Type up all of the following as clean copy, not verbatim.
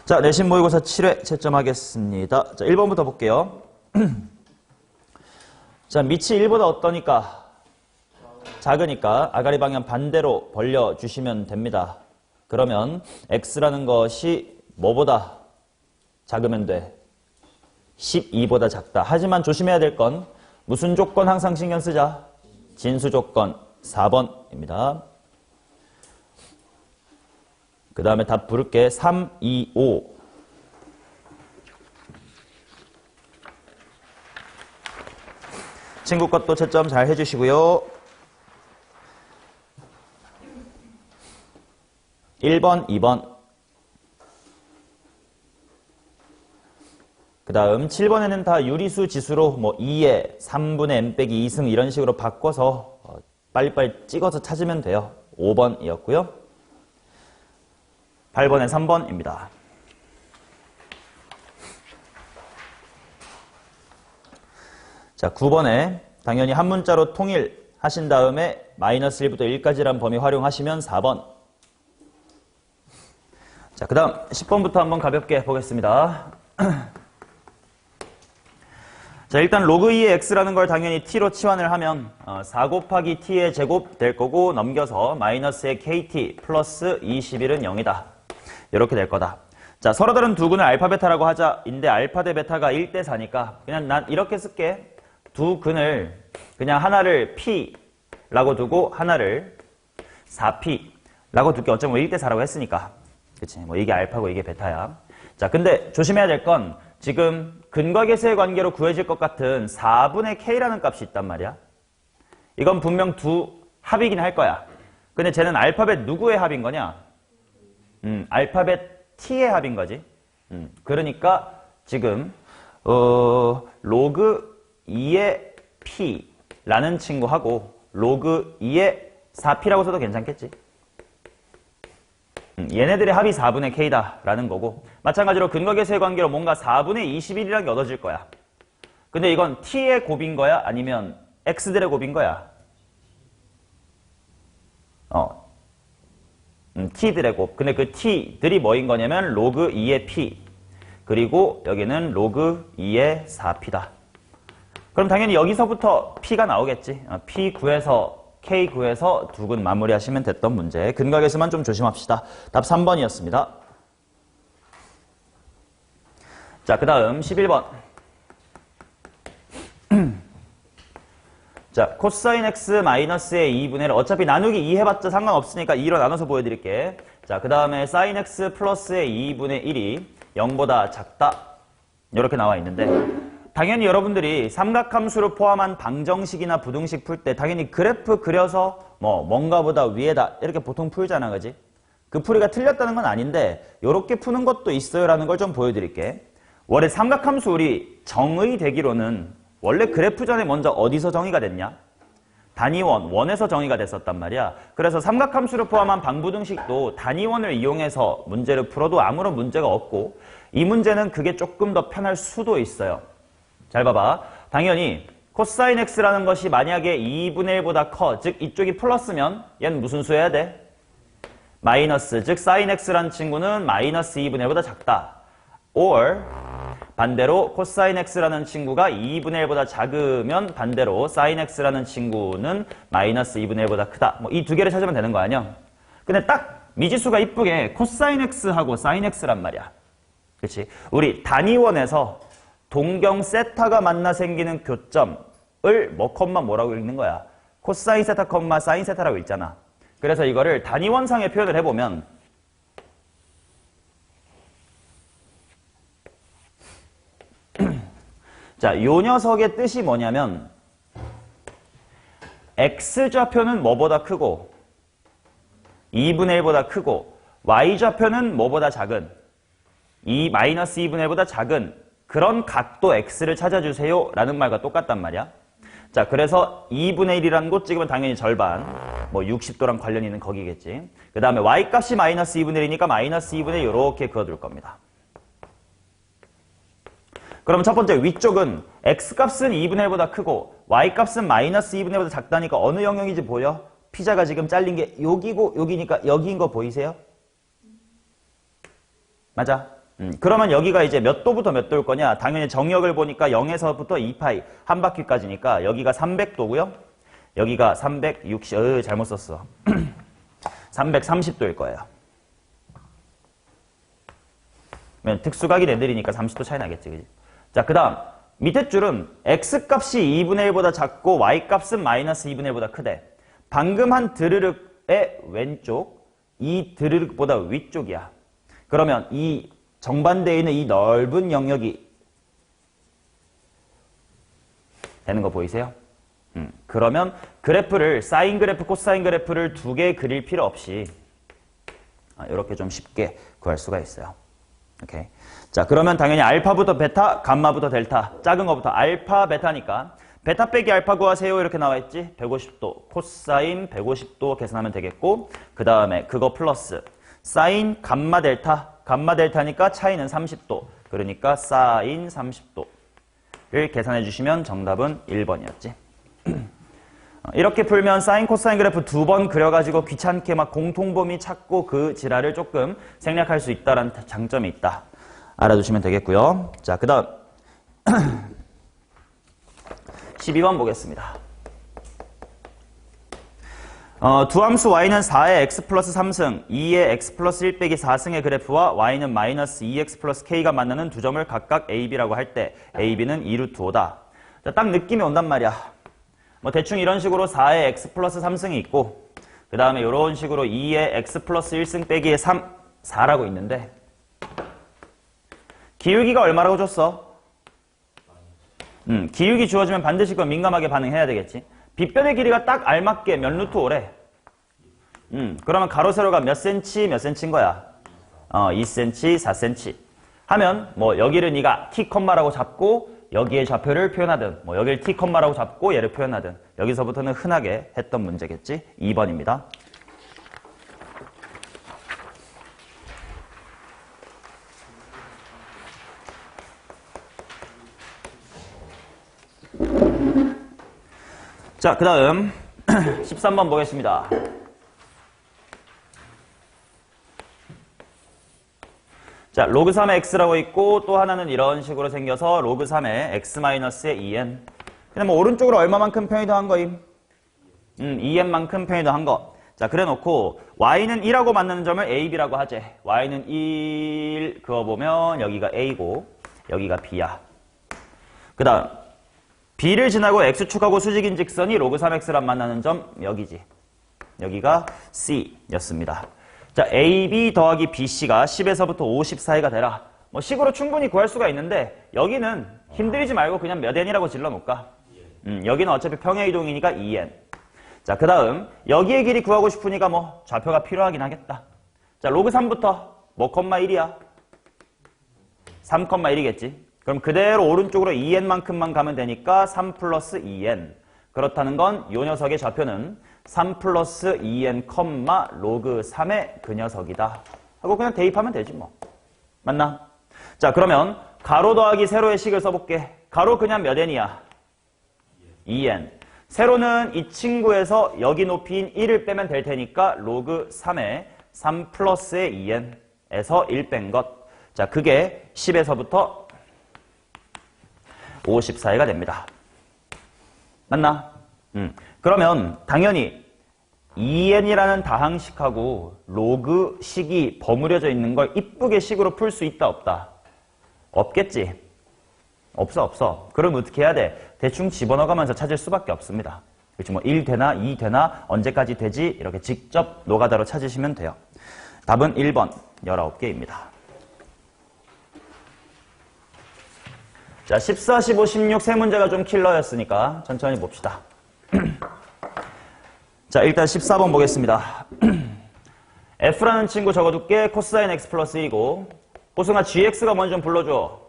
자, 내신 모의고사 7회 채점하겠습니다. 자, 1번부터 볼게요. 자, 밑이 1보다 어떠니까? 작으니까 아가리 방향 반대로 벌려주시면 됩니다. 그러면 x라는 것이 뭐보다 작으면 돼? 12보다 작다. 하지만 조심해야 될 건 무슨 조건 항상 신경 쓰자? 진수 조건 4번입니다. 그 다음에 답 부를게. 3, 2, 5. 친구 것도 채점 잘 해주시고요. 1번, 2번. 그 다음 7번에는 다 유리수 지수로 뭐 2에 3분의 n 빼기 2승 이런 식으로 바꿔서 빨리빨리 찍어서 찾으면 돼요. 5번이었고요. 8번에 3번입니다. 자, 9번에 당연히 한 문자로 통일하신 다음에 마이너스 1부터 1까지란 범위 활용하시면 4번. 자, 그 다음 10번부터 한번 가볍게 보겠습니다. 자, 일단 로그 2의 x라는 걸 당연히 t로 치환을 하면 4 곱하기 t의 제곱 될 거고 넘겨서 마이너스의 kt 플러스 21은 0이다. 이렇게 될 거다. 자, 서로 다른 두 근을 알파 베타라고 하자. 인데 알파 대 베타가 1대 4니까 그냥 난 이렇게 쓸게. 두 근을 그냥 하나를 p라고 두고 하나를 4p라고 두게. 어쩌면 1대 4라고 했으니까. 그치? 뭐 이게 알파고 이게 베타야. 자, 근데 조심해야 될 건 지금 근과 계수의 관계로 구해질 것 같은 4분의 k라는 값이 있단 말이야. 이건 분명 두 합이긴 할 거야. 근데 쟤는 알파벳 누구의 합인 거냐? 알파벳 t의 합인 거지. 그러니까 지금 로그 2의 p라는 친구하고 로그 2의 4p라고 써도 괜찮겠지. 얘네들의 합이 4분의 k다라는 거고, 마찬가지로 근과 계수의 관계로 뭔가 4분의 21이라는 게 얻어질 거야. 근데 이건 t의 곱인 거야? 아니면 x들의 곱인 거야? t들의 곱. 근데 그 t들이 뭐인 거냐면 로그 2의 p, 그리고 여기는 로그 2의 4p다. 그럼 당연히 여기서부터 p가 나오겠지. p 구해서 k 구해서 두 근 마무리하시면 됐던 문제. 근과 계수만 좀 조심합시다. 답 3번이었습니다. 자, 그 다음 11번. 자, 코사인 x 마이너스의 2분의 1. 어차피 나누기 2 해봤자 상관없으니까 2로 나눠서 보여드릴게. 자, 그 다음에 사인 x 플러스의 2분의 1이 0보다 작다. 이렇게 나와 있는데, 당연히 여러분들이 삼각함수를 포함한 방정식이나 부등식 풀 때 당연히 그래프 그려서 뭔가보다 위에다 이렇게 보통 풀잖아, 그지? 그 풀이가 틀렸다는 건 아닌데 이렇게 푸는 것도 있어요 라는 걸 좀 보여드릴게. 원래 삼각함수 우리 정의되기로는 원래 그래프 전에 먼저 어디서 정의가 됐냐? 단위원, 원에서 정의가 됐었단 말이야. 그래서 삼각함수를 포함한 방부등식도 단위원을 이용해서 문제를 풀어도 아무런 문제가 없고, 이 문제는 그게 조금 더 편할 수도 있어요. 잘 봐봐. 당연히 코사인 x라는 것이 만약에 2분의 1보다 커, 즉 이쪽이 플러스면 얘는 무슨 수 해야 돼? 마이너스, 즉 사인 x라는 친구는 마이너스 2분의 1보다 작다. or 반대로 코사인 x라는 친구가 2분의 1보다 작으면 반대로 사인 x라는 친구는 마이너스 2분의 1보다 크다. 뭐 이 두 개를 찾으면 되는 거 아니야? 근데 딱 미지수가 이쁘게 코사인 x하고 사인 x란 말이야. 그렇지? 우리 단위원에서 동경 세타가 만나 생기는 교점을 뭐라고 읽는 거야? 코사인 세타, 사인 세타라고 읽잖아. 그래서 이거를 단위원상에 표현을 해보면 자, 요 녀석의 뜻이 뭐냐면 x좌표는 뭐보다 크고 2분의 1보다 크고 y좌표는 뭐보다 작은 마이너스 2분의 1보다 작은 그런 각도 x를 찾아주세요 라는 말과 똑같단 말이야. 자, 그래서 2분의 1이라는 거 찍으면 당연히 절반, 60도랑 관련 있는 거기겠지. 그 다음에 y값이 마이너스 2분의 1이니까 마이너스 2분의 1 이렇게 그어둘 겁니다. 그럼 첫 번째 위쪽은 x값은 2분의 1보다 크고 y값은 마이너스 2분의 1보다 작다니까 어느 영역인지 보여? 피자가 지금 잘린 게 여기고 여기니까 여기인 거 보이세요? 맞아. 그러면 여기가 이제 몇 도부터 몇 도일 거냐? 당연히 정역을 보니까 0에서부터 2파이 한 바퀴까지니까 여기가 300도고요. 여기가 360, 잘못 썼어. 330도일 거예요. 특수각이 애들이니까 30도 차이 나겠지, 그지? 자, 그 다음 밑에 줄은 x값이 2분의 1보다 작고 y값은 마이너스 2분의 1보다 크대. 방금 한 드르륵의 왼쪽, 이 드르륵보다 위쪽이야. 그러면 이 정반대에 있는 이 넓은 영역이 되는 거 보이세요? 그러면 그래프를 사인 그래프, 코사인 그래프를 두 개 그릴 필요 없이 이렇게 좀 쉽게 구할 수가 있어요. 오케이. 자, 그러면 당연히 알파부터 베타, 감마부터 델타. 작은 거부터 알파, 베타니까 베타 빼기 알파 구하세요. 이렇게 나와 있지? 150도. 코사인 150도 계산하면 되겠고, 그 다음에 그거 플러스 사인 감마 델타. 감마 델타니까 차이는 30도. 그러니까 사인 30도를 계산해 주시면 정답은 1번이었지. 이렇게 풀면 사인 코사인 그래프 두 번 그려가지고 귀찮게 막 공통범위 찾고 그 지랄을 조금 생략할 수 있다는 장점이 있다. 알아두시면 되겠고요. 자, 그 다음 12번 보겠습니다. 두 함수 y는 4의 x 플러스 3승, 2의 x 플러스 1 빼기 4승의 그래프와 y는 마이너스 2x 플러스 k가 만나는 두 점을 각각 a, b라고 할 때 a, b는 2루트 5다. 자, 딱 느낌이 온단 말이야. 뭐 대충 이런 식으로 4의 x 플러스 3승이 있고, 그 다음에 이런 식으로 2의 x 플러스 1승 빼기의 3, 4라고 있는데, 기울기가 얼마라고 줬어? 기울기 주어지면 반드시 그건 민감하게 반응해야 되겠지. 빗변의 길이가 딱 알맞게 몇 루트 5래? 그러면 가로 세로가 몇 센치 몇 센치인 거야? 2cm, 4cm 하면 뭐 여기를 네가 t 콤마라고 잡고 여기에 좌표를 표현하든, 뭐 여기를 t 콤마라고 잡고 얘를 표현하든, 여기서부터는 흔하게 했던 문제겠지. 2번입니다. 자, 그 다음 13번 보겠습니다. 자, 로그 3의 x라고 있고, 또 하나는 이런 식으로 생겨서 로그 3의 x-의 2n. 근데 뭐 오른쪽으로 얼마만큼 편이 더한 거임? 2n만큼 편이 더한 거. 자, 그래 놓고 y는 1하고 만나는 점을 a, b라고 하재. y는 1 그어보면 여기가 a고 여기가 b야. 그 다음 b를 지나고 x축하고 수직인 직선이 로그 3x랑 만나는 점 여기지. 여기가 c였습니다. 자, AB 더하기 BC가 10에서부터 50 사이가 되라. 뭐 식으로 충분히 구할 수가 있는데 여기는 힘들이지 말고 그냥 몇 n이라고 질러 놓을까? 여기는 어차피 평행 이동이니까 2n. 자, 그 다음 여기의 길이 구하고 싶으니까 뭐 좌표가 필요하긴 하겠다. 자, 로그 3부터 뭐 콤마 1이야? 3,1이겠지. 그럼 그대로 오른쪽으로 2n만큼만 가면 되니까 3 플러스 2n. 그렇다는 건 이 녀석의 좌표는 3 플러스 2n, 로그 3의 그 녀석이다. 하고 그냥 대입하면 되지 뭐. 맞나? 자, 그러면 가로 더하기 세로의 식을 써볼게. 가로 그냥 몇 n이야? 2n. 세로는 이 친구에서 여기 높이인 1을 빼면 될 테니까 로그 3의 3 플러스의 2n에서 1 뺀 것. 자, 그게 10에서부터 50 사이가 됩니다. 맞나? 그러면 당연히 2n이라는 다항식하고 로그 식이 버무려져 있는 걸 이쁘게 식으로 풀 수 있다 없다? 없겠지? 없어. 그럼 어떻게 해야 돼? 대충 집어넣어가면서 찾을 수밖에 없습니다. 그렇지, 뭐 1 되나 2 되나 언제까지 되지? 이렇게 직접 노가다로 찾으시면 돼요. 답은 1번 19개입니다. 자, 14, 15, 16 세 문제가 좀 킬러였으니까 천천히 봅시다. 자, 일단 14번 보겠습니다. f라는 친구 적어둘게. 코사인 x 플러스 1이고, 호승아 gx가 먼저 좀 불러줘.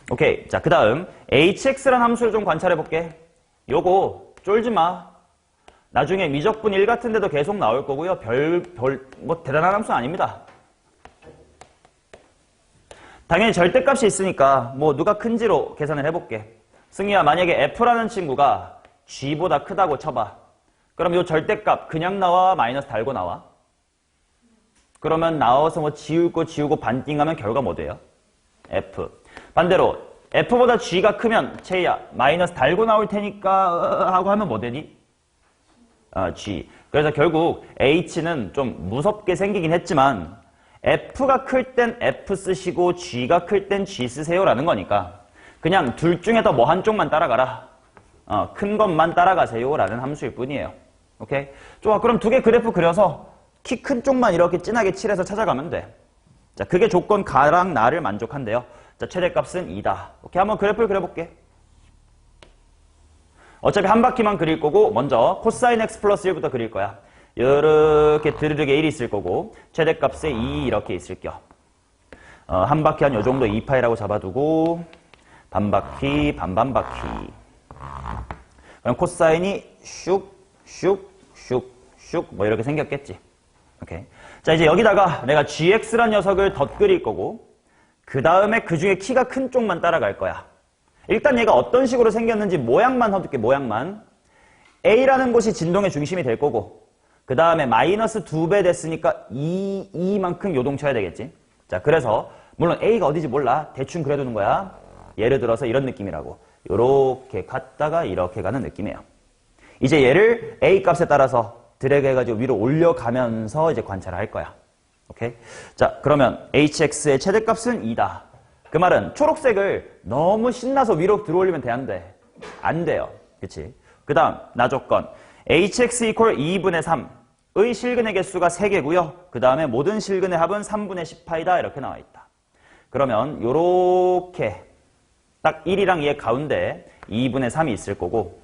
오케이. 자, 그 다음 hx라는 함수를 좀 관찰해볼게. 요거 쫄지 마. 나중에 미적분 1 같은 데도 계속 나올 거고요. 뭐 대단한 함수 아닙니다. 당연히 절대값이 있으니까 뭐 누가 큰지로 계산을 해볼게. 승희야, 만약에 f라는 친구가 g보다 크다고 쳐봐. 그럼 요 절대값 그냥 나와? 마이너스 달고 나와? 그러면 나와서 뭐 지우고 반띵하면 결과 뭐 돼요? F. 반대로 F보다 G가 크면 채희야 마이너스 달고 나올 테니까 하고 하면 뭐 되니? G. 그래서 결국 H는 좀 무섭게 생기긴 했지만 F가 클 땐 F 쓰시고 G가 클 땐 G 쓰세요라는 거니까 그냥 둘 중에서 뭐 한쪽만 따라가라. 큰 것만 따라가세요라는 함수일 뿐이에요. 오케이? 좋아. 그럼 두 개 그래프 그려서 키 큰 쪽만 이렇게 진하게 칠해서 찾아가면 돼. 자, 그게 조건 가랑 나를 만족한대요. 자, 최대값은 2다. 오케이, 한번 그래프를 그려볼게. 어차피 한 바퀴만 그릴 거고 먼저 코사인 x 플러스 1부터 그릴 거야. 이렇게 드르륵에 1이 있을 거고 최대값에 2 이렇게 있을 겨. 한 바퀴 한 요 정도 2파이라고 잡아두고 반바퀴 반반바퀴. 그럼 코사인이 슉슉슉슉 뭐 이렇게 생겼겠지. 오케이. 자, 이제 여기다가 내가 gx란 녀석을 덧 그릴 거고 그 다음에 그 중에 키가 큰 쪽만 따라갈 거야. 일단 얘가 어떤 식으로 생겼는지 모양만 해둘게. 모양만. A라는 곳이 진동의 중심이 될 거고 그 다음에 마이너스 2배 됐으니까 이만큼 요동쳐야 되겠지. 자, 그래서 물론 A가 어디지 몰라. 대충 그려두는 거야. 예를 들어서 이런 느낌이라고. 요렇게 갔다가 이렇게 가는 느낌이에요. 이제 얘를 A 값에 따라서 드래그 해가지고 위로 올려가면서 이제 관찰을 할 거야. 오케이? 자, 그러면 hx의 최대값은 2다. 그 말은 초록색을 너무 신나서 위로 들어올리면 돼, 안 돼? 안 돼요. 그치? 그 다음, 나 조건. hx equal 2분의 3의 실근의 개수가 3개고요. 그 다음에 모든 실근의 합은 3분의 10파이다. 이렇게 나와 있다. 그러면 요렇게 딱 1이랑 얘 가운데 2분의 3이 있을 거고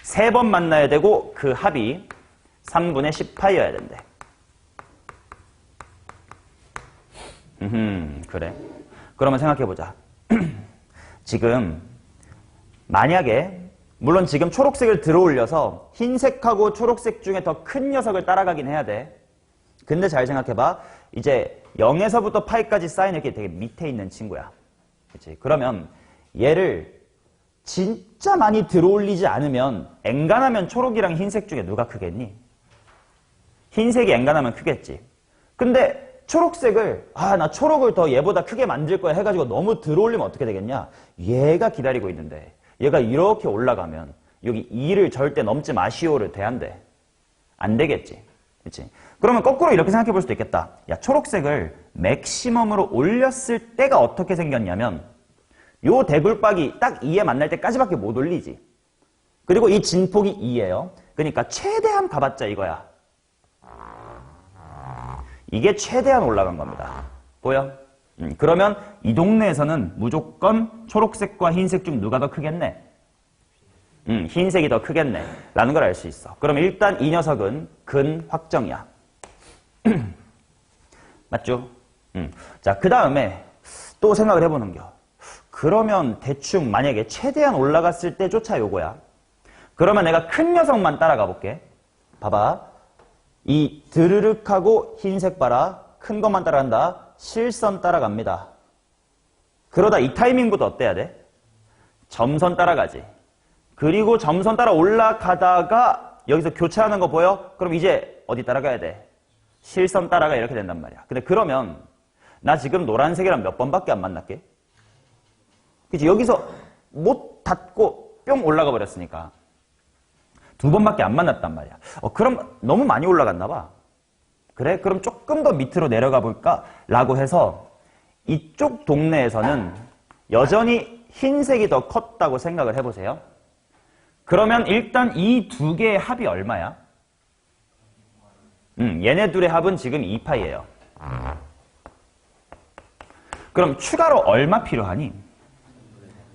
3번 만나야 되고 그 합이 3분의 10파이여야 된대. 그래. 그러면 생각해보자. 지금 만약에 물론 지금 초록색을 들어올려서 흰색하고 초록색 중에 더 큰 녀석을 따라가긴 해야 돼. 근데 잘 생각해봐. 이제 0에서부터 파이까지 쌓인 이렇게 되게 밑에 있는 친구야. 그치? 그러면 얘를 진짜 많이 들어올리지 않으면 엔간하면 초록이랑 흰색 중에 누가 크겠니? 흰색이 엔간하면 크겠지. 근데 초록색을 나 초록을 더 얘보다 크게 만들 거야 해가지고 너무 들어올리면 어떻게 되겠냐? 얘가 기다리고 있는데 얘가 이렇게 올라가면 여기 2를 절대 넘지 마시오를 대한대. 안 되겠지. 그치? 그러면 거꾸로 이렇게 생각해 볼 수도 있겠다. 야, 초록색을 맥시멈으로 올렸을 때가 어떻게 생겼냐면 요 대굴박이 딱 2에 만날 때까지밖에 못 올리지. 그리고 이 진폭이 2예요. 그러니까 최대한 가봤자 이거야. 이게 최대한 올라간 겁니다. 보여? 그러면 이 동네에서는 무조건 초록색과 흰색 중 누가 더 크겠네? 흰색이 더 크겠네. 라는 걸 알 수 있어. 그럼 일단 이 녀석은 근 확정이야. 맞죠? 자, 그 다음에 또 생각을 해보는겨. 그러면 대충 만약에 최대한 올라갔을 때조차 요거야. 그러면 내가 큰 녀석만 따라가 볼게. 봐봐. 이 드르륵하고 흰색 봐라. 큰 것만 따라간다. 실선 따라갑니다. 그러다 이 타이밍부터 어때야 돼? 점선 따라가지. 그리고 점선 따라 올라가다가 여기서 교차하는 거 보여? 그럼 이제 어디 따라가야 돼? 실선 따라가 이렇게 된단 말이야. 근데 그러면 나 지금 노란색이랑 몇 번밖에 안 만났게? 그치? 여기서 못 닿고 뿅 올라가 버렸으니까 2번밖에 안 만났단 말이야. 그럼 너무 많이 올라갔나 봐. 그래? 그럼 조금 더 밑으로 내려가 볼까? 라고 해서 이쪽 동네에서는 여전히 흰색이 더 컸다고 생각을 해보세요. 그러면 일단 이 두 개의 합이 얼마야? 얘네 둘의 합은 지금 2파이예요. 그럼 추가로 얼마 필요하니?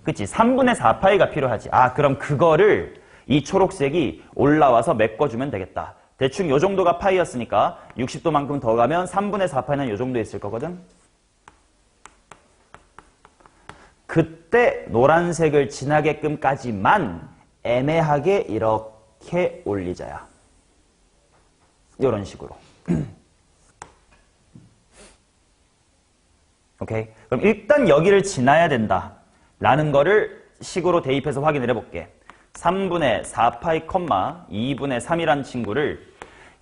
그치? 3분의 4파이가 필요하지. 그럼 그거를 이 초록색이 올라와서 메꿔주면 되겠다. 대충 요 정도가 파이였으니까 60도만큼 더 가면 3분의 4파이는 요 정도 있을 거거든. 그때 노란색을 지나게끔까지만 애매하게 이렇게 올리자야. 이런 식으로. 오케이? 그럼 일단 여기를 지나야 된다. 라는 거를 식으로 대입해서 확인을 해볼게. 3분의 4파이, 2분의 3이란 친구를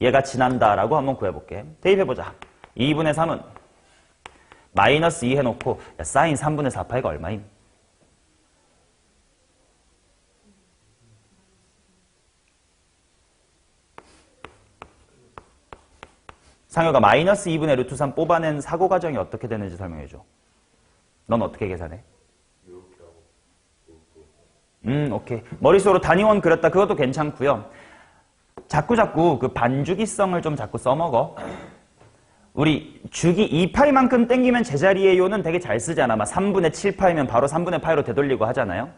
얘가 지난다라고 한번 구해볼게. 대입해보자. 2분의 3은 마이너스 2 해놓고 야, 사인 3분의 4파이가 얼마임? 상효가 마이너스 2분의 루트 3 뽑아낸 사고 과정이 어떻게 되는지 설명해줘. 넌 어떻게 계산해? 오케이. 머릿속으로 단위원 그렸다. 그것도 괜찮고요. 자꾸 그 반주기성을 좀 자꾸 써먹어. 우리 주기 2파이만큼 땡기면 제자리의 요는 되게 잘 쓰잖아. 막 3분의 7파이면 바로 3분의 파이로 되돌리고 하잖아요.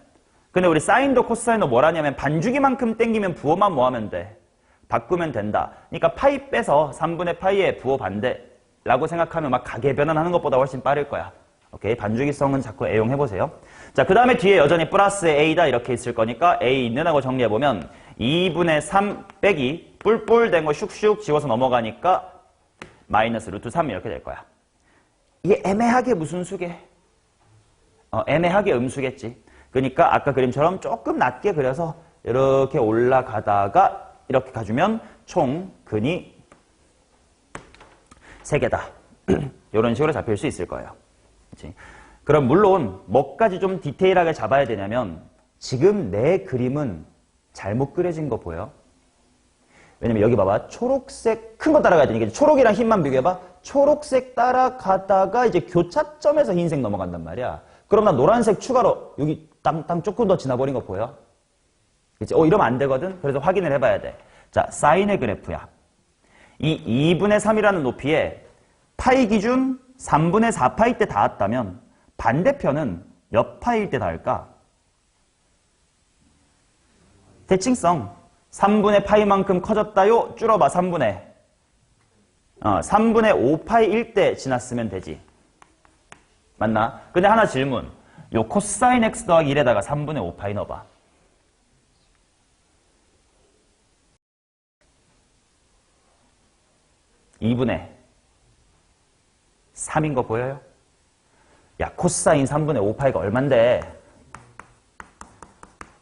근데 우리 사인도 코사인도 뭘 하냐면 반주기만큼 땡기면 부호만 뭐 하면 돼? 바꾸면 된다. 그러니까 파이 빼서 3분의 파이의 부호 반대라고 생각하면 막 가계 변환하는 것보다 훨씬 빠를 거야. 오케이. 반주기성은 자꾸 애용해보세요. 자, 그 다음에 뒤에 여전히 플러스 A다 이렇게 있을 거니까 A 있는 하고 정리해보면 2분의 3 빼기 뿔뿔 된 거 슉슉 지워서 넘어가니까 마이너스 루트 3 이렇게 될 거야. 이게 애매하게 무슨 수게? 애매하게 음수겠지. 그러니까 아까 그림처럼 조금 낮게 그려서 이렇게 올라가다가 이렇게 가주면 총 근이 3개다. 이런 식으로 잡힐 수 있을 거예요. 그치? 그럼 물론 뭐까지 좀 디테일하게 잡아야 되냐면 지금 내 그림은 잘못 그려진 거 보여? 왜냐면 여기 봐봐. 초록색 큰 거 따라가야 되니까 초록이랑 흰만 비교해봐. 초록색 따라가다가 이제 교차점에서 흰색 넘어간단 말이야. 그럼 나 노란색 추가로 여기 땅 조금 더 지나버린 거 보여? 그치? 이러면 안 되거든? 그래서 확인을 해봐야 돼. 자, 사인의 그래프야. 이 2분의 3이라는 높이에 파이 기준 3분의 4파이 때 닿았다면 반대편은 몇 파이일 때 닿을까? 대칭성. 3분의 파이만큼 커졌다요? 줄어봐, 3분의 5파이일 때 지났으면 되지. 맞나? 근데 하나 질문. 요 코사인 x 더하기 1에다가 3분의 5파이 넣어봐. (2분의 3인 거 보여요? 야, 코사인 3분의 5파이가 얼만데?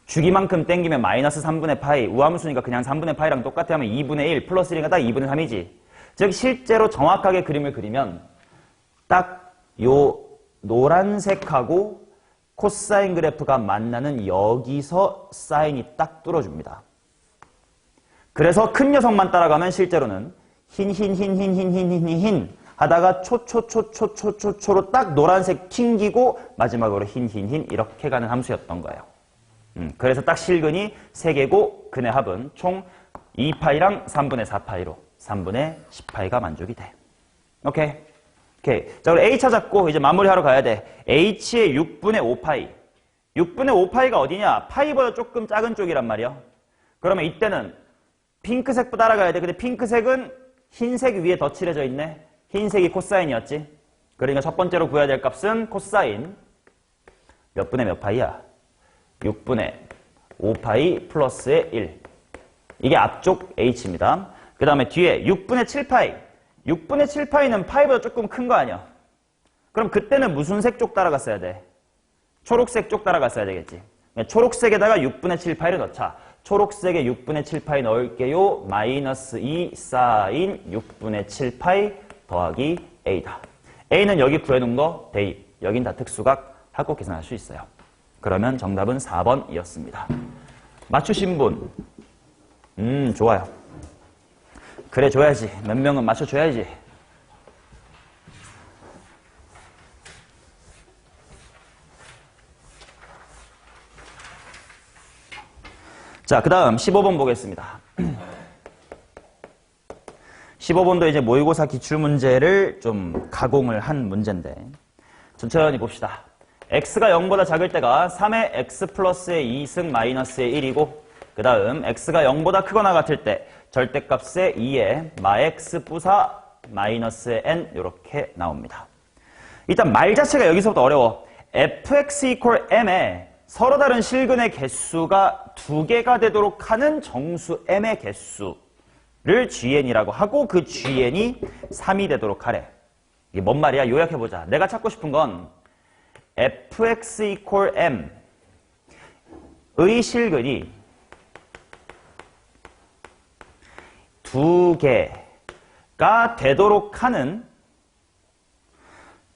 주기만큼 땡기면 마이너스 3분의 파이, 우함수니까 그냥 3분의 파이랑 똑같아 하면 2분의 1 플러스 1이니까 딱 2분의 3이지. 즉 실제로 정확하게 그림을 그리면 딱 요 노란색하고 코사인 그래프가 만나는 여기서 사인이 딱 뚫어줍니다. 그래서 큰 녀석만 따라가면 실제로는 흰 하다가 초로 딱 노란색 튕기고 마지막으로 흰 이렇게 가는 함수였던 거예요. 그래서 딱 실근이 3개고 근의 합은 총 2파이랑 3분의 4파이로 3분의 10파이가 만족이 돼. 오케이. 자, 우리 A 찾았고 이제 마무리하러 가야 돼. H의 6분의 5파이. 6분의 5파이가 어디냐? 파이보다 조금 작은 쪽이란 말이야. 그러면 이때는 핑크색부터 따라가야 돼. 근데 핑크색은 흰색 위에 더 칠해져 있네. 흰색이 코사인이었지. 그러니까 첫 번째로 구해야 될 값은 코사인 몇 분의 몇 파이야? 6분의 5파이 플러스의 1. 이게 앞쪽 H입니다. 그 다음에 뒤에 6분의 7파이. 6분의 7파이는 파이보다 조금 큰 거 아니야? 그럼 그때는 무슨 색 쪽 따라갔어야 돼? 초록색 쪽 따라갔어야 되겠지. 초록색에다가 6분의 7파이를 넣자. 초록색에 6분의 7파이 넣을게요. 마이너스 2 사인 6분의 7파이 더하기 A다. A는 여기 구해놓은 거 대입. 여긴 다 특수각 하고 계산할 수 있어요. 그러면 정답은 4번이었습니다. 맞추신 분? 좋아요. 그래 줘야지. 몇 명은 맞춰줘야지. 자, 그 다음 15번 보겠습니다. 15번도 이제 모의고사 기출문제를 좀 가공을 한 문제인데 천천히 봅시다. x가 0보다 작을 때가 3의 x 플러스의 2승 마이너스의 1이고 그 다음 x가 0보다 크거나 같을 때 절대값의 2의 마x 부사 마이너스의 n 이렇게 나옵니다. 일단 말 자체가 여기서부터 어려워. fx equal m에 서로 다른 실근의 개수가 2개가 되도록 하는 정수 m의 개수를 gn이라고 하고 그 gn이 3이 되도록 하래. 이게 뭔 말이야? 요약해보자. 내가 찾고 싶은 건 fx equal m의 실근이 두 개가 되도록 하는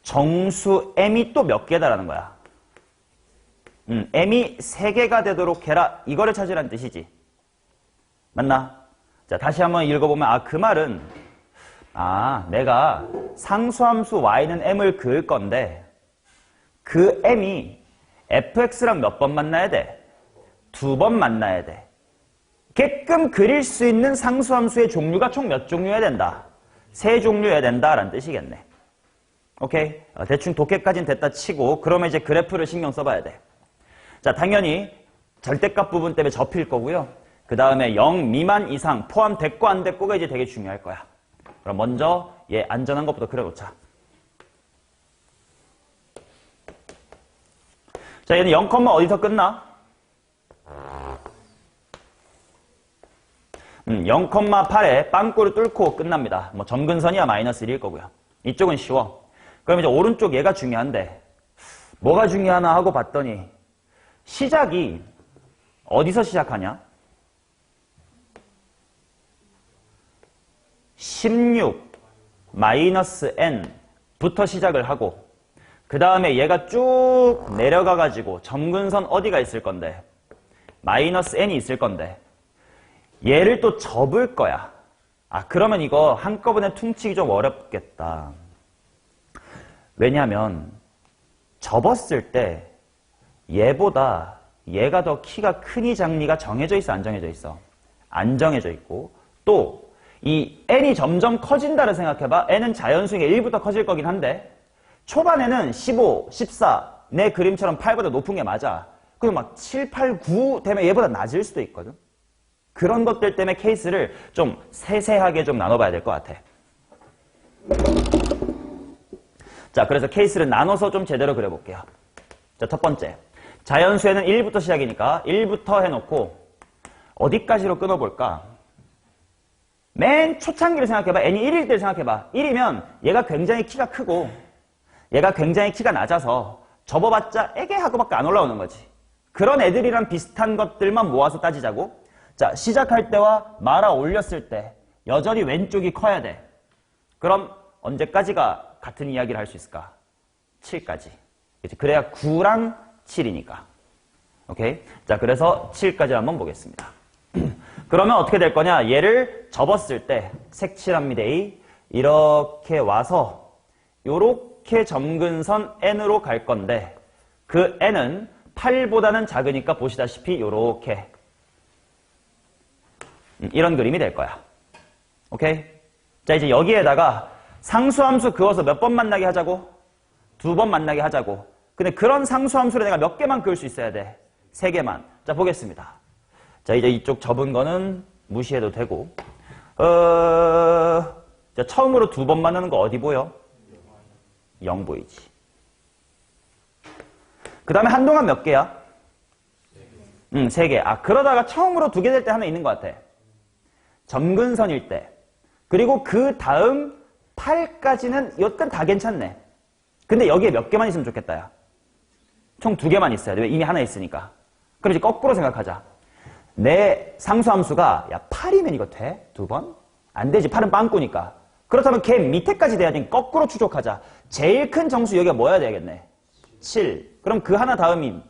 정수 m이 또 몇 개다라는 거야. m이 3개가 되도록 해라. 이거를 찾으라는 뜻이지. 맞나? 자, 다시 한번 읽어보면, 그 말은, 내가 상수함수 y는 m을 그을 건데, 그 m이 fx랑 몇 번 만나야 돼? 2번 만나야 돼. 게끔 그릴 수 있는 상수함수의 종류가 총 몇 종류여야 된다? 3종류여야 된다라는 뜻이겠네. 오케이? 대충 독해까지는 됐다 치고, 그러면 이제 그래프를 신경 써봐야 돼. 자, 당연히 절대값 부분 때문에 접힐 거고요. 그 다음에 0 미만 이상 포함됐고 안 됐고가 이제 되게 중요할 거야. 그럼 먼저 얘 안전한 것부터 그려놓자. 자, 얘는 0, 어디서 끝나? 0,8에 빵꾸를 뚫고 끝납니다. 뭐 점근선이야 마이너스 1일 거고요. 이쪽은 쉬워. 그럼 이제 오른쪽 얘가 중요한데 뭐가 중요하나 하고 봤더니 시작이 어디서 시작하냐? 16 마이너스 n부터 시작을 하고 그 다음에 얘가 쭉 내려가가지고 점근선 어디가 있을 건데? 마이너스 n이 있을 건데 얘를 또 접을 거야. 그러면 이거 한꺼번에 퉁치기 좀 어렵겠다. 왜냐면 접었을 때 얘보다 얘가 더 키가 크니 작니가 정해져 있어, 안 정해져 있어? 안 정해져 있고 또 이 n이 점점 커진다를 생각해봐. n은 자연수니까 1부터 커질 거긴 한데 초반에는 15, 14 내 그림처럼 8보다 높은 게 맞아. 그리고 막 7, 8, 9 되면 얘보다 낮을 수도 있거든. 그런 것들 때문에 케이스를 좀 세세하게 좀 나눠봐야 될 것 같아. 자, 그래서 케이스를 나눠서 좀 제대로 그려볼게요. 자, 첫 번째. 자연수에는 1부터 시작이니까 1부터 해놓고 어디까지로 끊어볼까? 맨 초창기를 생각해봐. n이 1일 때를 생각해봐. 1이면 얘가 굉장히 키가 크고 얘가 굉장히 키가 낮아서 접어봤자 에게 하고밖에 안 올라오는 거지. 그런 애들이랑 비슷한 것들만 모아서 따지자고. 자, 시작할 때와 말아 올렸을 때 여전히 왼쪽이 커야 돼. 그럼 언제까지가 같은 이야기를 할 수 있을까? 7까지. 그치? 그래야 9랑 7이니까. 오케이? 자, 그래서 7까지 한번 보겠습니다. 그러면 어떻게 될 거냐? 얘를 접었을 때 색칠합니다. 이렇게 와서 요렇게 점근선 n으로 갈 건데 그 n은 8보다는 작으니까 보시다시피 요렇게 이런 그림이 될 거야. 오케이? 자, 이제 여기에다가 상수함수 그어서 몇 번 만나게 하자고? 2번 만나게 하자고. 근데 그런 상수함수를 내가 몇 개만 그을 수 있어야 돼? 3개만. 자, 보겠습니다. 자, 이제 이쪽 접은 거는 무시해도 되고. 자, 처음으로 2번 만나는 거 어디 보여? 0 보이지. 그 다음에 한동안 몇 개야? 3개. 그러다가 처음으로 2개 될 때 하나 있는 것 같아. 점근선일 때. 그리고 그 다음 8까지는 여튼 다 괜찮네. 근데 여기에 몇 개만 있으면 좋겠다, 야. 총 2개만 있어야 돼. 왜? 이미 하나 있으니까. 그럼 이제 거꾸로 생각하자. 내 상수함수가, 8이면 이거 돼? 2번? 안 되지. 8은 빵꾸니까. 그렇다면 걔 밑에까지 돼야 되니 거꾸로 추적하자. 제일 큰 정수 여기가 뭐여야 되겠네? 7. 그럼 그 하나 다음이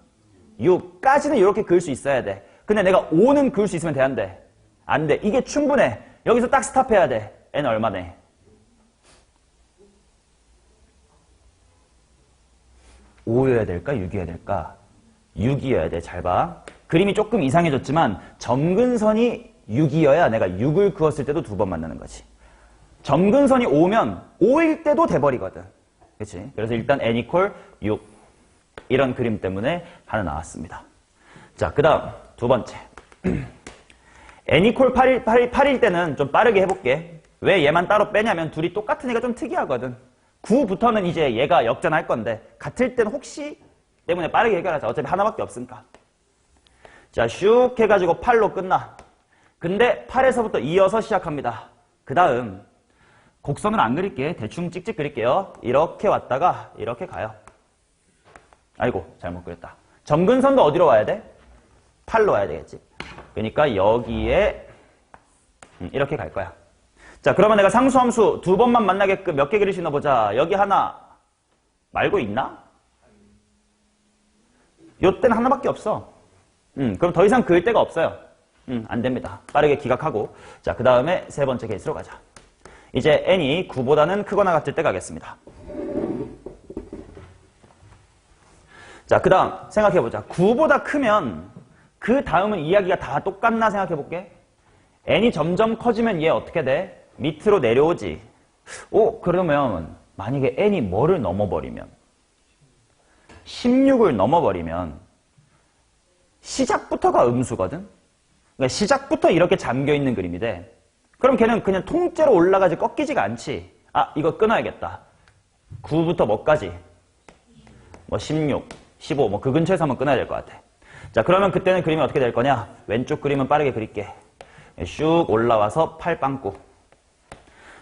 6까지는 이렇게 그을 수 있어야 돼. 근데 내가 5는 그을 수 있으면 돼, 안 돼? 안 돼. 이게 충분해. 여기서 딱 스탑해야 돼. n 얼마네? 5여야 될까? 6이어야 될까? 6이어야 돼. 잘 봐. 그림이 조금 이상해졌지만 점근선이 6이어야 내가 6을 그었을 때도 2번 만나는 거지. 점근선이 5면 5일 때도 돼버리거든. 그치? 그래서 일단 n equal 6. 이런 그림 때문에 하나 나왔습니다. 자, 그 다음 두 번째. n equal 8일 때는 좀 빠르게 해볼게. 왜 얘만 따로 빼냐면 둘이 똑같은 애가 좀 특이하거든. 9부터는 이제 얘가 역전할 건데 같을 때는 혹시 때문에 빠르게 해결하자. 어차피 하나밖에 없으니까. 자, 슉 해가지고 8로 끝나. 근데 8에서부터 이어서 시작합니다. 그 다음 곡선을 안 그릴게. 대충 찍찍 그릴게요. 이렇게 왔다가 이렇게 가요. 아이고, 잘못 그렸다. 점근선도 어디로 와야 돼? 8로 와야 되겠지. 그러니까 여기에 이렇게 갈 거야. 자, 그러면 내가 상수함수 두 번만 만나게끔 몇 개 그릴 수 있나 보자. 여기 하나 말고 있나? 요때는 하나밖에 없어. 그럼 더 이상 그을 데가 없어요. 안 됩니다. 빠르게 기각하고. 자, 그 다음에 세 번째 케이스로 가자. 이제 n이 9보다는 크거나 같을 때 가겠습니다. 자, 그 다음 생각해보자. 9보다 크면 그 다음은 이야기가 다 똑같나 생각해볼게. n이 점점 커지면 얘 어떻게 돼? 밑으로 내려오지. 그러면 만약에 n이 뭐를 넘어버리면 16을 넘어버리면 시작부터가 음수거든? 그러니까 시작부터 이렇게 잠겨있는 그림이 돼. 그럼 걔는 그냥 통째로 올라가지 꺾이지가 않지. 이거 끊어야겠다. 9부터 뭐까지? 16, 15, 그 근처에서 한번 끊어야 될 것 같아. 자, 그러면 그때는 그림이 어떻게 될 거냐? 왼쪽 그림은 빠르게 그릴게. 슉 올라와서 8빵꾸.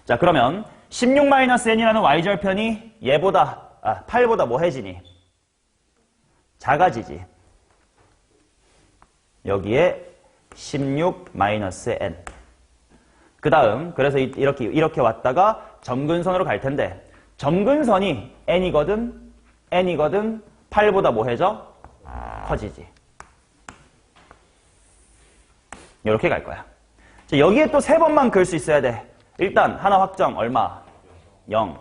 자, 그러면 16-n이라는 y절편이 얘보다, 8보다 뭐 해지니? 작아지지. 여기에 16-n. 그 다음, 그래서 이렇게 왔다가 점근선으로 갈 텐데, 점근선이 n이거든, 8보다 뭐 해져? 커지지. 이렇게 갈 거야. 자, 여기에 또 세 번만 그을 수 있어야 돼. 일단, 하나 확정, 얼마? 0.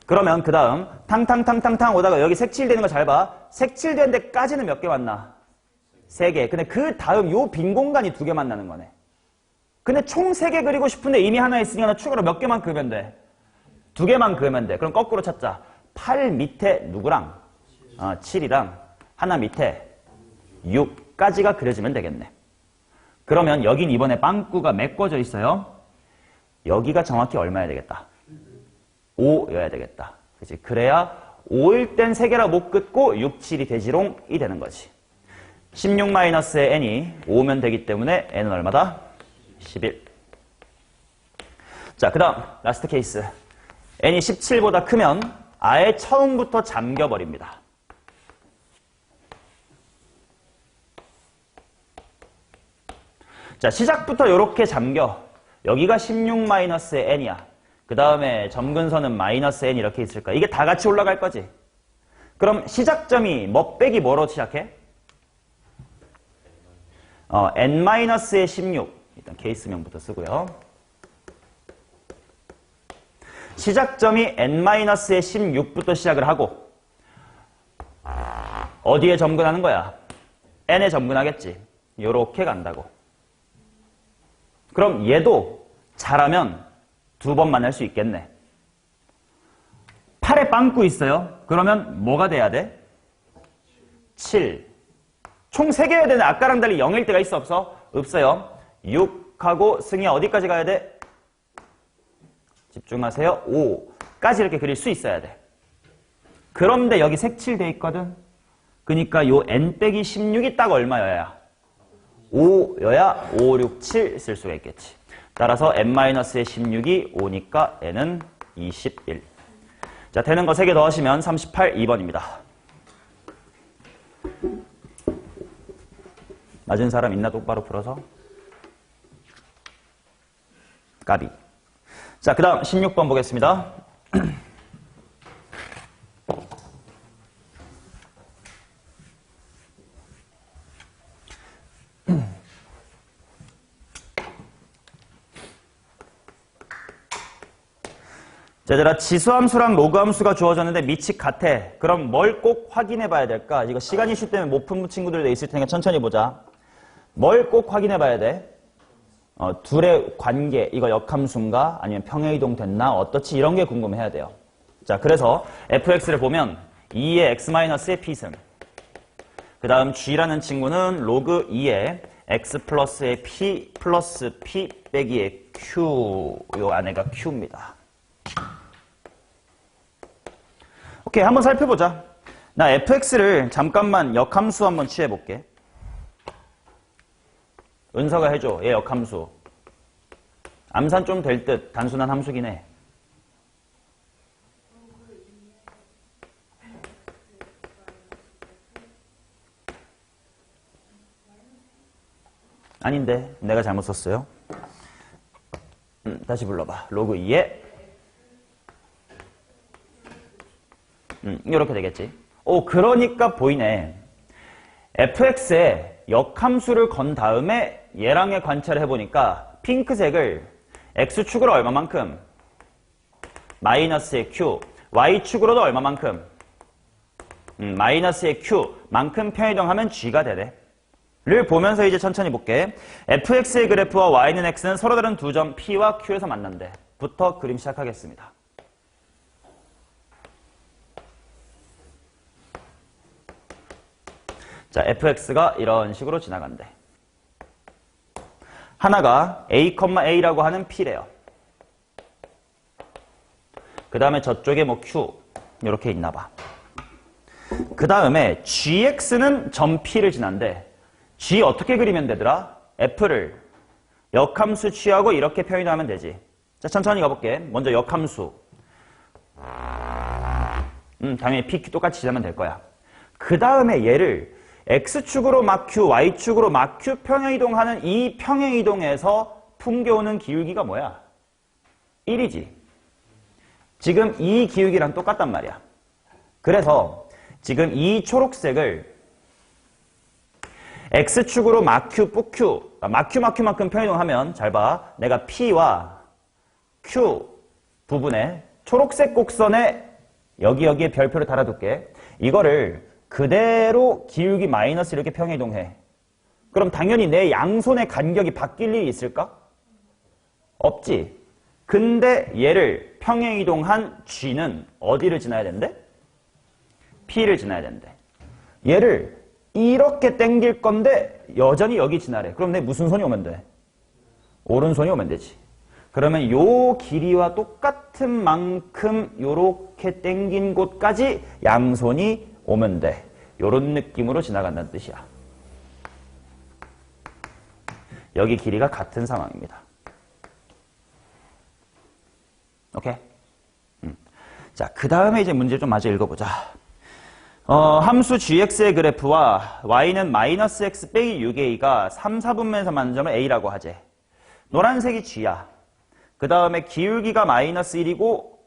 그러면 그 다음, 탕탕탕탕탕 오다가 여기 색칠되는 거 잘 봐. 색칠된 데까지는 몇 개 만나? 3개. 근데 그 다음 요 빈 공간이 2개 만나는 거네. 근데 총 3개 그리고 싶은데 이미 하나 있으니까 나 추가로 몇 개만 그으면 돼? 2개만 그으면 돼. 그럼 거꾸로 찾자. 8 밑에 누구랑? 7이랑 하나 밑에 6까지가 그려지면 되겠네. 그러면 여긴 이번에 빵꾸가 메꿔져 있어요. 여기가 정확히 얼마여야 되겠다? 5여야 되겠다. 그치? 그래야 5일 땐 3개라 못 긋고 6, 7이 되지롱이 되는 거지. 16-의 n이 5면 되기 때문에 n은 얼마다? 11. 자, 그 다음 라스트 케이스. n이 17보다 크면 아예 처음부터 잠겨버립니다. 자, 시작부터 이렇게 잠겨. 여기가 16-의 n이야. 그 다음에 점근선은 -n 이렇게 있을 거야. 이게 다 같이 올라갈 거지. 그럼 시작점이 뭐 빼기 뭐로 시작해? n-의 16. 일단 케이스명부터 쓰고요. 시작점이 n-의 16부터 시작을 하고 어디에 점근하는 거야? n에 점근하겠지. 요렇게 간다고. 그럼 얘도 잘하면 2번 만날 수 있겠네. 8에 빵꾸 있어요. 그러면 뭐가 돼야 돼? 7. 총 3개여야 되는데 아까랑 달리 0일 때가 있어 없어? 없어요. 6하고 승희 어디까지 가야 돼? 집중하세요. 5까지 이렇게 그릴 수 있어야 돼. 그런데 여기 색칠돼 있거든. 그러니까 요 n-16이 딱 얼마여야? 5여야 5, 6, 7 쓸 수가 있겠지. 따라서 n-의 16이 5니까 n은 21. 자, 되는 거 3개 더하시면 38, 2번입니다. 맞은 사람 있나? 똑바로 풀어서. 까비. 자, 그 다음 16번 보겠습니다. 자, 얘들아, 지수함수랑 로그함수가 주어졌는데 밑이 같아. 그럼 뭘 꼭 확인해 봐야 될까? 이거 시간 이슈 때문에 못 푼 친구들도 있을 테니까 천천히 보자. 뭘 꼭 확인해 봐야 돼? 둘의 관계, 이거 역함수인가? 아니면 평행이동 됐나? 어떻지? 이런 게 궁금해야 돼요. 자, 그래서 fx를 보면 2의 x-의 p승. 그 다음 g라는 친구는 로그 2의 x 플러스의 p 플러스 p 빼기의 q. 요 안에가 q입니다. 오케이, 한번 살펴보자. 나 fx를 잠깐만 역함수 한번 취해볼게. 은서가 해줘. 얘 역함수. 암산 좀 될 듯. 단순한 함수긴 해. 아닌데. 내가 잘못 썼어요. 다시 불러봐. 로그 2에 이렇게 되겠지. 오, 그러니까 보이네. fx에 역함수를 건 다음에 얘랑의 관찰을 해보니까 핑크색을 x축으로 얼마만큼? 마이너스의 q, y축으로도 얼마만큼? 마이너스의 q만큼 평이동하면 g가 되네. 를 보면서 이제 천천히 볼게. fx의 그래프와 y는 x는 서로 다른 두 점 p와 q에서 만난대. 부터 그림 시작하겠습니다. 자, fx가 이런 식으로 지나간대. 하나가 a, a라고 하는 p래요. 그 다음에 저쪽에 뭐 q 이렇게 있나 봐. 그 다음에 gx는 점 p를 지난대. g 어떻게 그리면 되더라? f를 역함수 취하고 이렇게 표현하면 되지. 자, 천천히 가볼게. 먼저 역함수. 당연히 pq 똑같이 지나면 될 거야. 그 다음에 얘를 x축으로 막 q, y축으로 막 q 평행이동하는 이 평행이동에서 풍겨오는 기울기가 뭐야? 1이지. 지금 이 기울기랑 똑같단 말이야. 그래서 지금 이 초록색을 x축으로 막 q, 뿌 q, 막 q만큼 평행이동하면 잘 봐. 내가 p와 q 부분에 초록색 곡선에 여기에 별표를 달아둘게. 이거를 그대로 기울기 마이너스 이렇게 평행이동해. 그럼 당연히 내 양손의 간격이 바뀔 일이 있을까? 없지. 근데 얘를 평행이동한 g는 어디를 지나야 된대? p를 지나야 된대. 얘를 이렇게 당길 건데 여전히 여기 지나래. 그럼 내 무슨 손이 오면 돼? 오른손이 오면 되지. 그러면 요 길이와 똑같은 만큼 요렇게 당긴 곳까지 양손이 오면 돼. 요런 느낌으로 지나간다는 뜻이야. 여기 길이가 같은 상황입니다. 오케이? 자, 그 다음에 이제 문제 좀 마저 읽어보자. 함수 gx의 그래프와 y는 마이너스 x 빼기 6a가 3, 4분면에서 맞는 점을 a라고 하재. 노란색이 g야. 그 다음에 기울기가 마이너스 1이고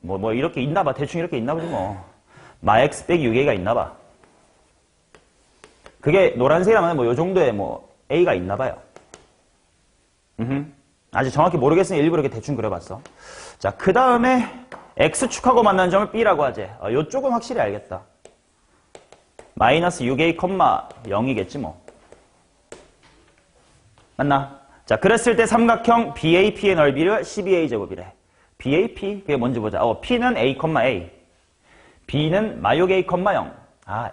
뭐 이렇게 있나 봐. 대충 이렇게 있나 보지 뭐. 마x 빼기 6a가 있나 봐. 그게 노란색이라면 뭐 요 정도의 뭐 a가 있나 봐요. 아직 정확히 모르겠으니 일부러 이렇게 대충 그려봤어. 자, 그 다음에 x축하고 만나는 점을 b라고 하재. 요쪽은 확실히 알겠다. 마이너스 6a, 0이겠지 뭐. 맞나? 자, 그랬을 때 삼각형 BAP의 넓이를 12a 제곱이래. BAP, 그게 뭔지 보자. P는 a, a. B는 마욕 a, 0.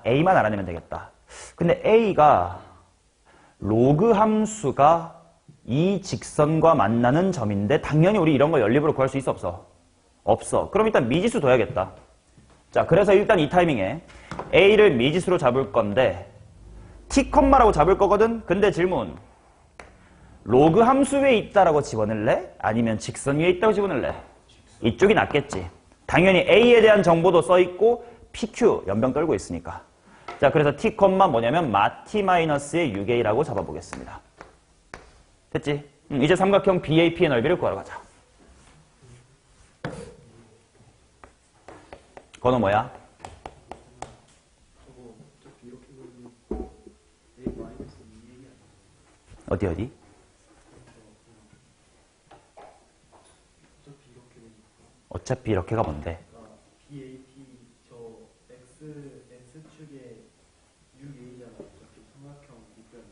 a만 알아내면 되겠다. 근데 a가 로그 함수가 이 직선과 만나는 점인데 당연히 우리 이런 거 연립으로 구할 수 있어 없어? 없어. 그럼 일단 미지수 둬야겠다. 자, 그래서 일단 이 타이밍에 a를 미지수로 잡을 건데 t, 라고 잡을 거거든? 근데 질문. 로그 함수 위에 있다라고 집어넣을래? 아니면 직선 위에 있다고 집어넣을래? 이쪽이 낫겠지. 당연히 a에 대한 정보도 써있고 pq 연병 떨고 있으니까. 자, 그래서 t, 뭐냐면 마t-의 6a라고 잡아보겠습니다. 됐지? 이제 삼각형 BAP의 넓이를 구하러 가자. 건호 뭐야? 어디? 어차피 이렇게가 뭔데? BAP 저 X축에 6A잖아. 어차피 삼각형 밑변이.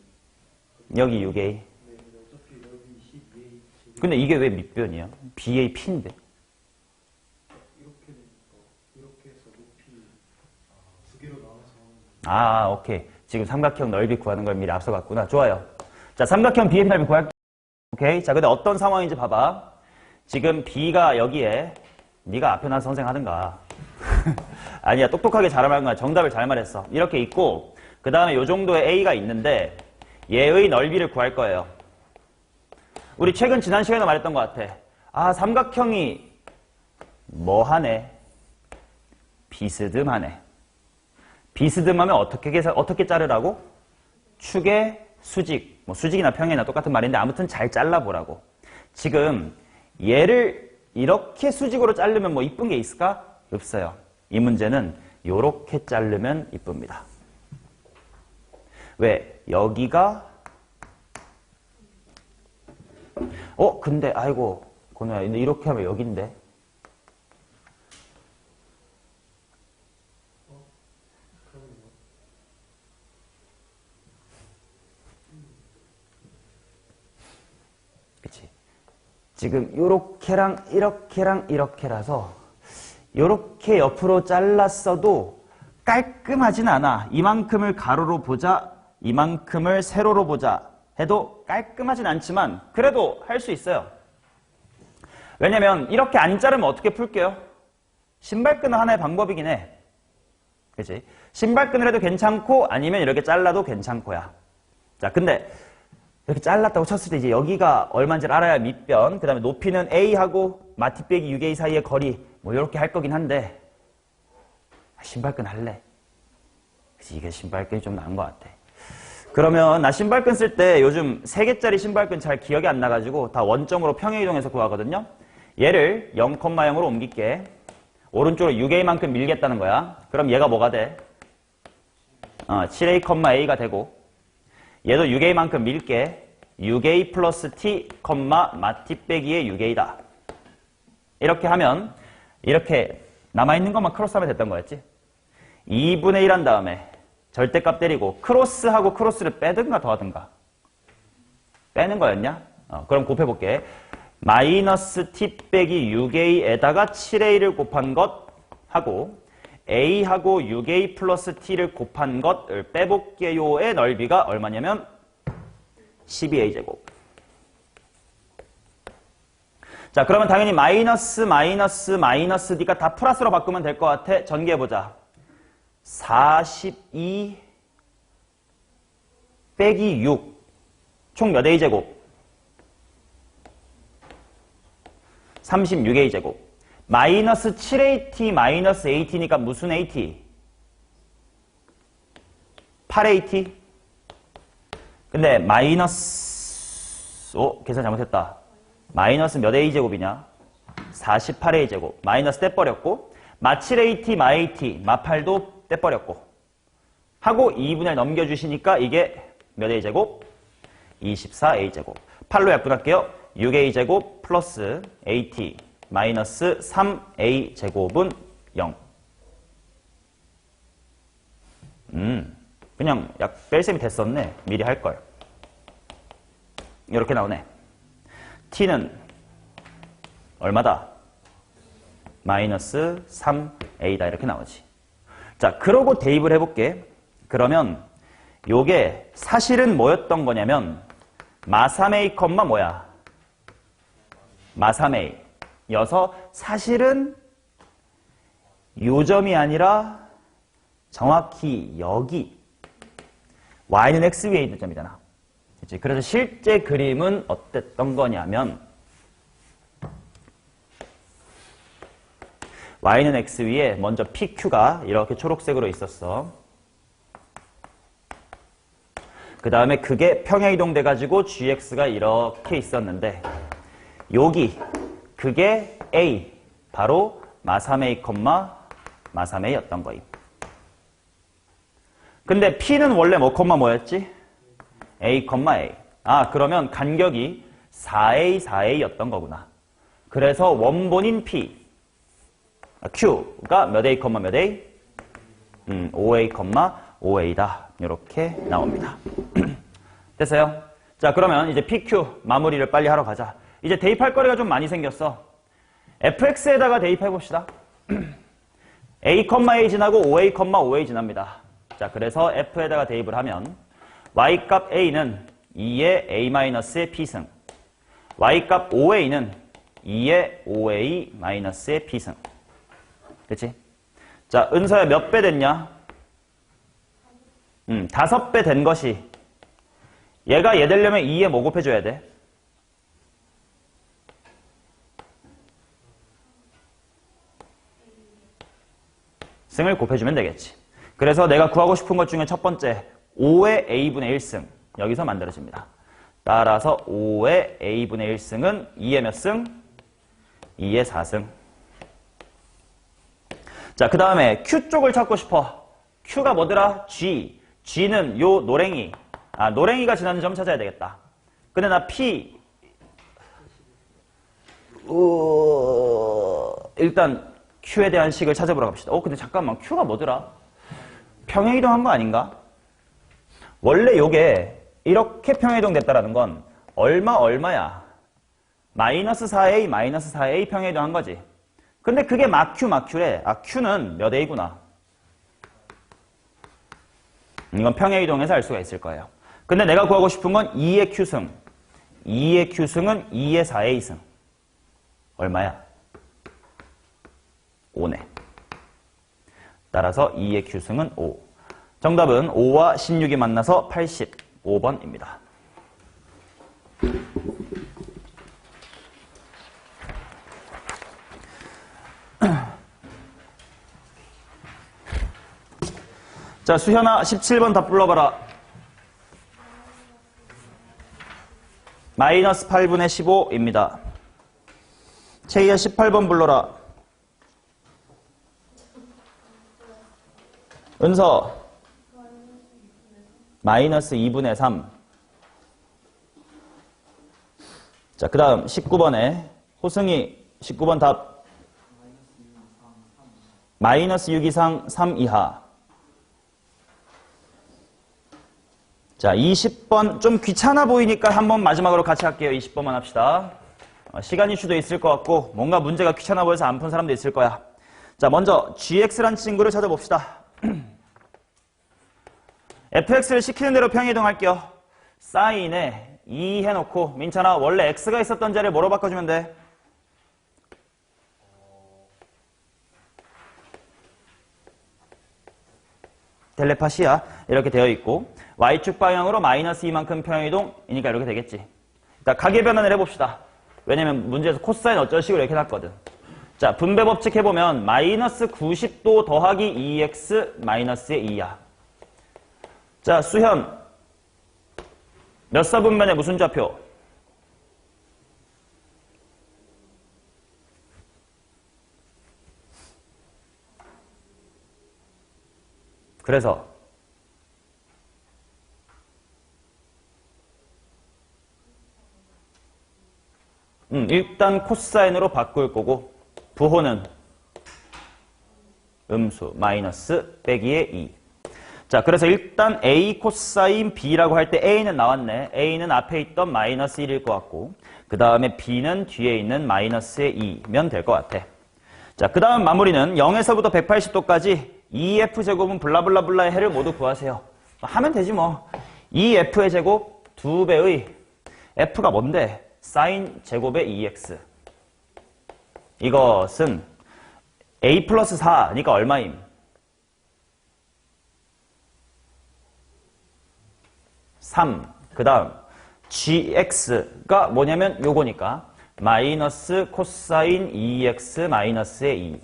여기 6A. 네, 근데 어차피 여기 12A. 근데 이게 왜 밑변이야? BAP인데. 이렇게 되니까 이렇게 해서 높이 두 개로 나눠서. 오케이. 지금 삼각형 넓이 구하는 걸 미리 앞서갔구나. 좋아요. 자, 삼각형 BAP 넓이 구할게. 오케이. 자, 근데 어떤 상황인지 봐봐. 지금 B가 여기에 네가 앞에 나서 선생 하든가. 아니야, 똑똑하게 잘 말한 거야. 정답을 잘 말했어. 이렇게 있고 그 다음에 요 정도의 A가 있는데 얘의 넓이를 구할 거예요. 우리 최근 지난 시간에 말했던 것 같아. 삼각형이 뭐하네? 비스듬하네. 비스듬하면 어떻게 자르라고? 축의 수직, 뭐 수직이나 평행이나 똑같은 말인데 아무튼 잘 잘라보라고. 지금 얘를 이렇게 수직으로 자르면 뭐 이쁜 게 있을까? 없어요. 이 문제는 요렇게 자르면 이쁩니다. 왜? 여기가 근데 아이고 건우야 근데 이렇게 하면 여긴데 그치? 지금 요렇게랑 이렇게랑 이렇게라서 요렇게 옆으로 잘랐어도 깔끔하진 않아. 이만큼을 가로로 보자, 이만큼을 세로로 보자 해도 깔끔하진 않지만 그래도 할 수 있어요. 왜냐면 이렇게 안 자르면 어떻게 풀게요? 신발끈은 하나의 방법이긴 해. 그치? 신발끈을 해도 괜찮고 아니면 이렇게 잘라도 괜찮고야. 자, 근데 이렇게 잘랐다고 쳤을 때 이제 여기가 얼마인지를 알아야 밑변, 그 다음에 높이는 A하고 마티 빼기 6A 사이의 거리 뭐 이렇게 할 거긴 한데 신발끈 할래. 그치? 이게 신발끈이 좀 나은 것 같아. 그러면 나 신발끈 쓸 때 요즘 3개짜리 신발끈 잘 기억이 안 나가지고 다 원점으로 평행이동해서 구하거든요. 얘를 0,0으로 옮길게. 오른쪽으로 6A만큼 밀겠다는 거야. 그럼 얘가 뭐가 돼? 7A, A가 되고 얘도 6A만큼 밀게. 6A 플러스 T, 마티 빼기의 6A다. 이렇게 하면 이렇게 남아있는 것만 크로스하면 됐던 거였지. 2분의 1 한 다음에 절대값 때리고 크로스하고 크로스를 빼든가 더하든가. 빼는 거였냐? 그럼 곱해볼게. 마이너스 t 빼기 6a에다가 7a를 곱한 것 하고 a하고 6a 플러스 t를 곱한 것을 빼볼게요의 넓이가 얼마냐면 12a제곱. 자, 그러면 당연히 마이너스 d가 다 플러스로 바꾸면 될 것 같아. 전개해보자. 42 빼기 6 총 몇 a제곱? 36a제곱. 마이너스 7at 마이너스 at니까 무슨 at? 8at? 근데 마이너스 계산 잘못했다. 마이너스 몇 a제곱이냐? 48a제곱. 마이너스 떼버렸고 마 7at 마 at 마 8도 떼버렸고 하고 2분의 1 넘겨주시니까 이게 몇 a제곱? 24a제곱. 8로 약분할게요. 6a제곱 플러스 at 마이너스 3a제곱은 0. 그냥 약 뺄셈이 됐었네. 미리 할걸. 이렇게 나오네. t는 얼마다? 마이너스 3a다 이렇게 나오지. 자, 그러고 대입을 해볼게. 그러면 요게 사실은 뭐였던 거냐면 마3a, 뭐야? 마3a 여서 사실은 요 점이 아니라 정확히 여기 y는 x 위에 있는 점이잖아. 그치? 그래서 실제 그림은 어땠던 거냐면 y는 x 위에 먼저 PQ가 이렇게 초록색으로 있었어. 그 다음에 그게 평행이동 돼가지고 GX가 이렇게 있었는데 여기 그게 A 바로 마3A, 마3A였던 거임. 근데 P는 원래 뭐였지? A, A. 그러면 간격이 4A, 4A였던 거구나. 그래서 원본인 P Q가 몇 A, 몇 A? 5A, 5A다. 이렇게 나옵니다. 됐어요? 자, 그러면 이제 PQ 마무리를 빨리 하러 가자. 이제 대입할 거리가 좀 많이 생겼어. fx에다가 대입해봅시다. a, a 지나고 5a, 5a 지납니다. 자, 그래서 f에다가 대입을 하면 y값 a는 2의 a-의 p승, y값 5a는 2의 5a-의 p승. 그치? 자, 은서야 몇 배 됐냐? 5배 된 것이 얘가 얘 되려면 2에 뭐 곱해줘야 돼? 승을 곱해주면 되겠지. 그래서 내가 구하고 싶은 것 중에 첫 번째 5의 a분의 1승 여기서 만들어집니다. 따라서 5의 a분의 1승은 2의 몇 승? 2의 4승. 자, 그 다음에 Q 쪽을 찾고 싶어. Q가 뭐더라? G. G는 요 노랭이. 노랭이가 지나는 점 찾아야 되겠다. 근데 나 P. 일단 Q에 대한 식을 찾아보러 갑시다. 근데 잠깐만. Q가 뭐더라? 평행이동한 거 아닌가? 원래 요게 이렇게 평행이동 됐다라는 건 얼마야? 마이너스 4a, 마이너스 4a 평행이동한 거지. 근데 그게 막Q래. Q는 몇 a구나. 이건 평행이동에서 알 수가 있을 거예요. 근데 내가 구하고 싶은 건 2의 Q승. 2의 Q승은 2의 4a승. 얼마야? 5네. 따라서 2의 Q승은 5. 정답은 5와 16이 만나서 85번입니다. 자, 수현아 17번 답 불러봐라. 마이너스 8분의 15입니다. 채희야 18번 불러라. 은서 마이너스 2분의 3. 자, 그 다음 19번에 호승이 19번 답 마이너스 6 이상 3 이하. 자, 20번 좀 귀찮아 보이니까 한번 마지막으로 같이 할게요. 20번만 합시다. 시간 이슈도 있을 것 같고 뭔가 문제가 귀찮아 보여서 안 푼 사람도 있을 거야. 자, 먼저 gx란 친구를 찾아봅시다. fx를 시키는 대로 평행이동할게요. 사인에 2 해놓고 민찬아 원래 x가 있었던 자리를 뭐로 바꿔주면 돼? 텔레파시야. 이렇게 되어 있고 y축 방향으로 마이너스 2만큼 평행이동이니까 이렇게 되겠지. 자, 가계 변환을 해봅시다. 왜냐면 문제에서 코사인 어쩌식으로 이렇게 해놨거든. 자, 분배 법칙 해보면 마이너스 90도 더하기 2x 마이너스의 2야. 자, 수현 몇 사분면에 무슨 좌표? 그래서 일단 코사인으로 바꿀 거고 부호는 음수 마이너스 빼기의 2. 자, 그래서 일단 A 코사인 B라고 할 때 A는 나왔네. A는 앞에 있던 마이너스 1일 것 같고 그 다음에 B는 뒤에 있는 마이너스의 2면 될 것 같아. 자, 그 다음 마무리는 0에서부터 180도까지 2F제곱은 블라블라블라의 해를 모두 구하세요. 하면 되지 뭐. 2F의 제곱 2배의 F가 뭔데? 사인 제곱의 2X. 이것은 A 플러스 4니까 얼마임? 3. 그 다음 GX가 뭐냐면 요거니까 마이너스 코사인 2X 마이너스의 2.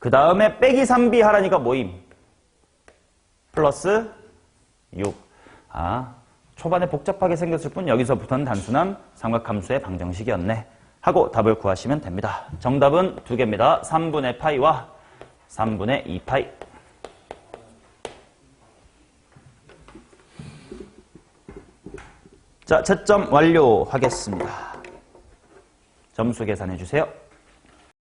그 다음에 빼기 3B 하라니까 뭐임? 플러스 6. 초반에 복잡하게 생겼을 뿐 여기서부터는 단순한 삼각함수의 방정식이었네. 하고 답을 구하시면 됩니다. 정답은 두 개입니다. 3분의 파이와 3분의 2파이. 자, 채점 완료하겠습니다. 점수 계산해 주세요.